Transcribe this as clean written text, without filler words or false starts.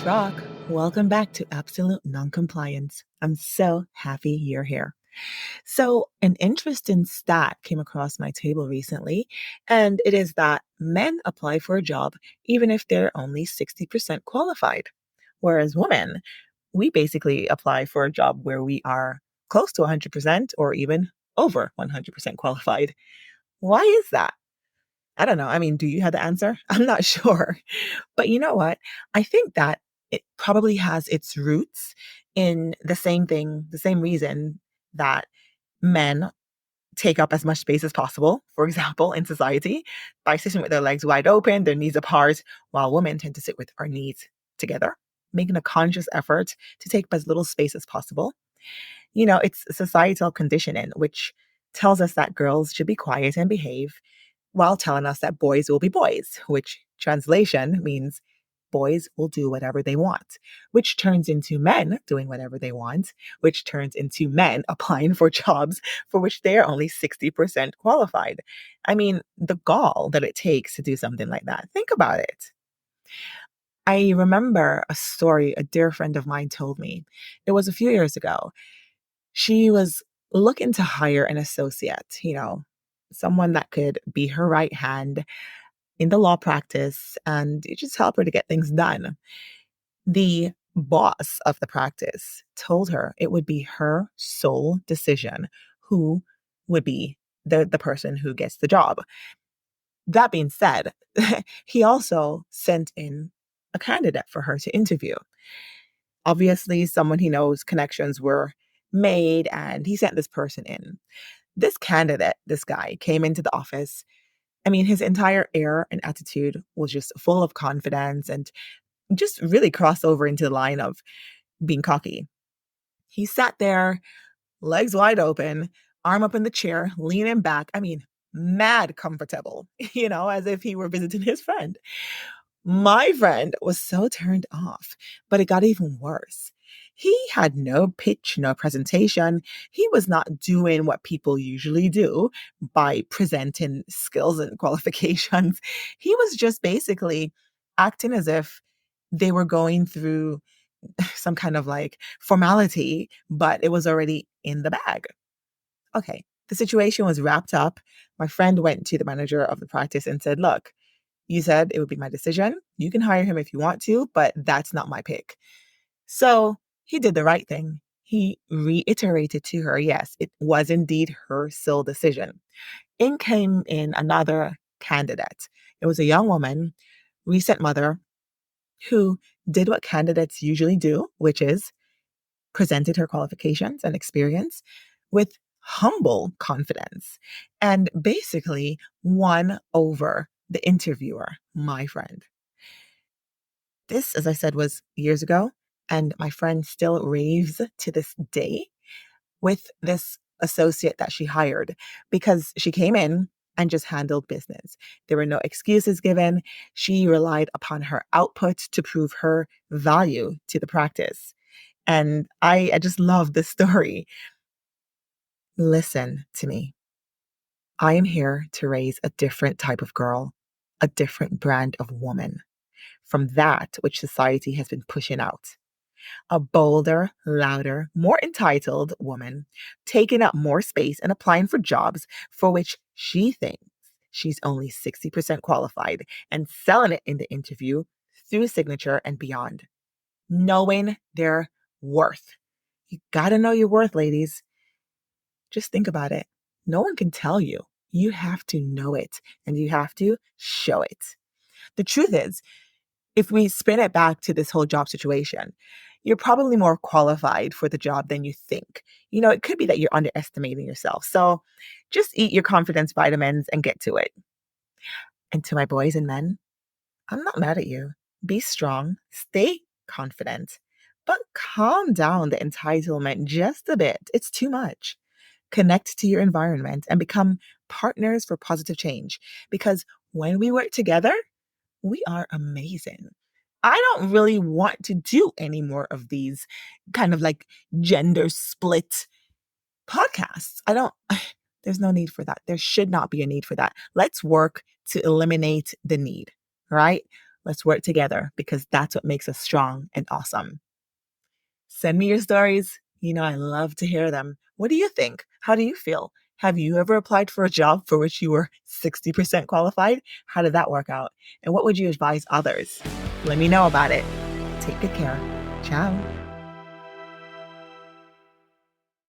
Let's rock. Welcome back to Absolute Noncompliance. I'm so happy you're here. So, an interesting stat came across my table recently, and it is that men apply for a job even if they're only 60% qualified, whereas women, we basically apply for a job where we are close to 100% or even over 100% qualified. Why is that? I don't know. I mean, do you have the answer? I'm not sure. But you know what? I think that it probably has its roots in the same thing, the same reason that men take up as much space as possible, for example, in society, by sitting with their legs wide open, their knees apart, while women tend to sit with our knees together, making a conscious effort to take up as little space as possible. It's societal conditioning, which tells us that girls should be quiet and behave while telling us that boys will be boys, which translation means boys will do whatever they want, which turns into men doing whatever they want, which turns into men applying for jobs for which they are only 60% qualified. I mean, the gall that it takes to do something like that. Think about it. I remember a story a dear friend of mine told me. It was a few years ago. She was looking to hire an associate, someone that could be her right hand in the law practice and just help her to get things done. The boss of the practice told her it would be her sole decision who would be the person who gets the job. That being said, he also sent in a candidate for her to interview. Obviously, someone he knows connections were made, and he sent this person in. This candidate, this guy, came into the office. I mean, his entire air and attitude was just full of confidence and just really crossed over into the line of being cocky. He sat there, legs wide open, arm up in the chair, leaning back. I mean, mad comfortable, as if he were visiting his friend. My friend was so turned off, but it got even worse. He had no pitch, no presentation. He was not doing what people usually do by presenting skills and qualifications. He was just basically acting as if they were going through some kind of like formality, but it was already in the bag. Okay, the situation was wrapped up. My friend went to the manager of the practice and said, "Look, you said it would be my decision. You can hire him if you want to, but that's not my pick." So he did the right thing. He reiterated to her, yes, it was indeed her sole decision. In came in another candidate. It was a young woman, recent mother, who did what candidates usually do, which is presented her qualifications and experience with humble confidence and basically won over the interviewer, my friend. This, as I said, was years ago, and my friend still raves to this day with this associate that she hired because she came in and just handled business. There were no excuses given. She relied upon her output to prove her value to the practice. And I just love this story. Listen to me. I am here to raise a different type of girl, a different brand of woman from that which society has been pushing out. A bolder, louder, more entitled woman, taking up more space and applying for jobs for which she thinks she's only 60% qualified and selling it in the interview through signature and beyond. Knowing their worth. You gotta know your worth, ladies. Just think about it. No one can tell you. You have to know it and you have to show it. The truth is, if we spin it back to this whole job situation, you're probably more qualified for the job than you think. It could be that you're underestimating yourself. So just eat your confidence vitamins and get to it. And to my boys and men, I'm not mad at you. Be strong, stay confident, but calm down the entitlement just a bit. It's too much. Connect to your environment and become partners for positive change because when we work together, we are amazing. I don't really want to do any more of these kind of like gender split podcasts. I don't, there's no need for that. There should not be a need for that. Let's work to eliminate the need, right? Let's work together because that's what makes us strong and awesome. Send me your stories. I love to hear them. What do you think? How do you feel? Have you ever applied for a job for which you were 60% qualified? How did that work out? And what would you advise others? Let me know about it. Take good care. Ciao.